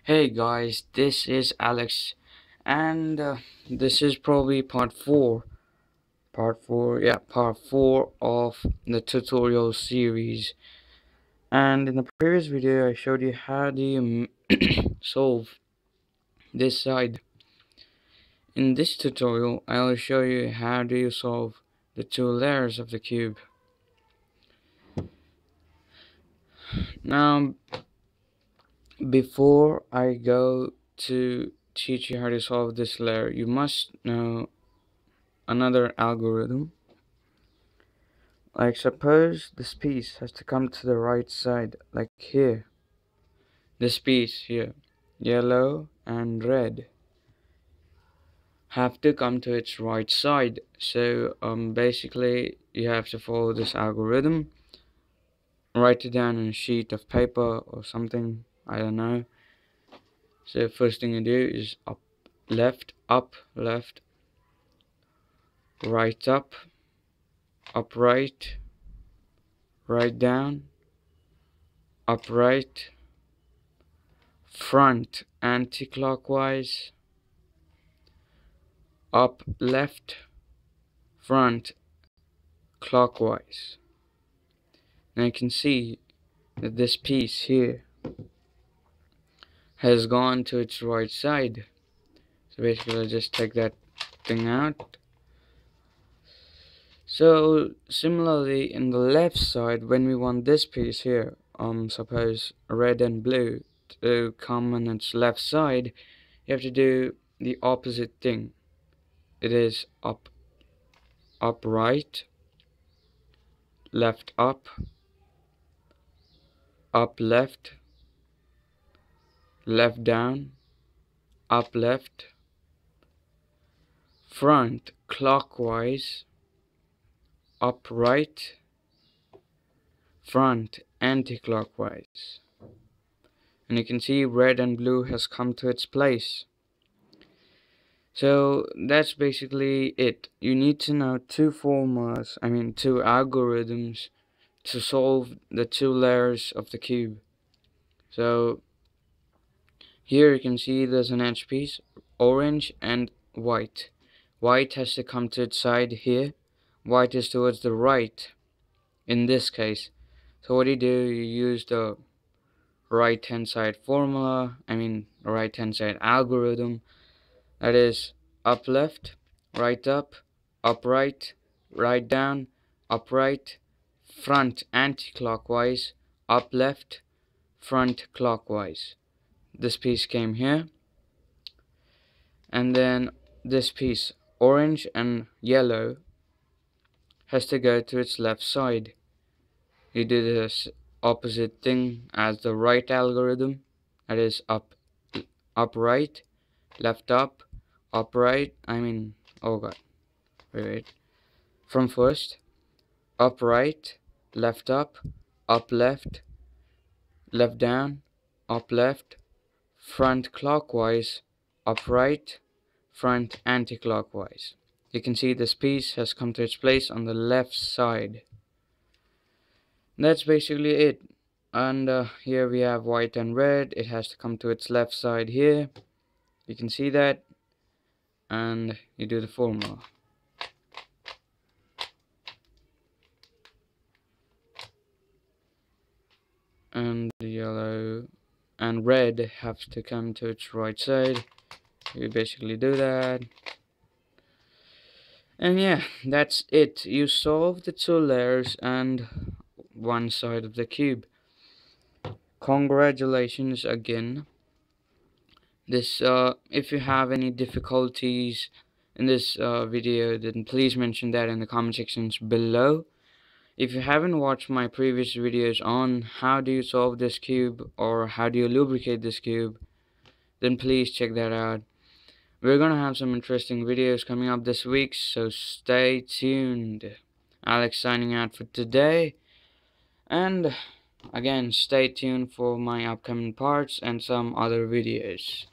Hey guys, this is Alex, and this is probably part 4. Part 4 of the tutorial series. And in the previous video, I showed you how do you solve this side. In this tutorial, I will show you how do you solve the two layers of the cube. Now, before I go to teach you how to solve this layer, you must know another algorithm. Like suppose this piece has to come to the right side, like here. This piece here, yellow and red, have to come to its right side. So basically you have to follow this algorithm. Write it down on a sheet of paper or something, I don't know. So first thing you do is up, left, right up, right, right down, up right, front anti-clockwise, up left, front clockwise. Now you can see that this piece here has gone to its right side. So basically I'll just take that thing out. So similarly in the left side, when we want this piece here, suppose red and blue, to come on its left side, you have to do the opposite thing. It is up right, left up left, left down, up left, front clockwise, up right, front anti-clockwise. And you can see red and blue has come to its place. So that's basically it. You need to know two algorithms to solve the two layers of the cube. So here you can see there's an edge piece, orange and white. White has to come to its side here. White is towards the right in this case. So what you do, you use the right hand side right hand side algorithm. That is up left, right up right, right down, up right, front anti-clockwise, up left, front clockwise. This piece came here, and then this piece, orange and yellow, has to go to its left side. You do this opposite thing as the right algorithm. That is up right, left up right, oh god, wait, from first, up right, left up left, left down, up left, front clockwise, up right, front anti-clockwise. You can see this piece has come to its place on the left side. That's basically it. And here we have white and red. It has to come to its left side here. You can see that. And you do the formula. And the yellow and red have to come to its right side. You basically do that. And yeah, that's it. You solve the two layers and one side of the cube. Congratulations again. This if you have any difficulties in this video, then please mention that in the comment sections below. If you haven't watched my previous videos on how do you solve this cube or how do you lubricate this cube, then please check that out. We're gonna have some interesting videos coming up this week, so stay tuned. Alex signing out for today, and again stay tuned for my upcoming parts and some other videos.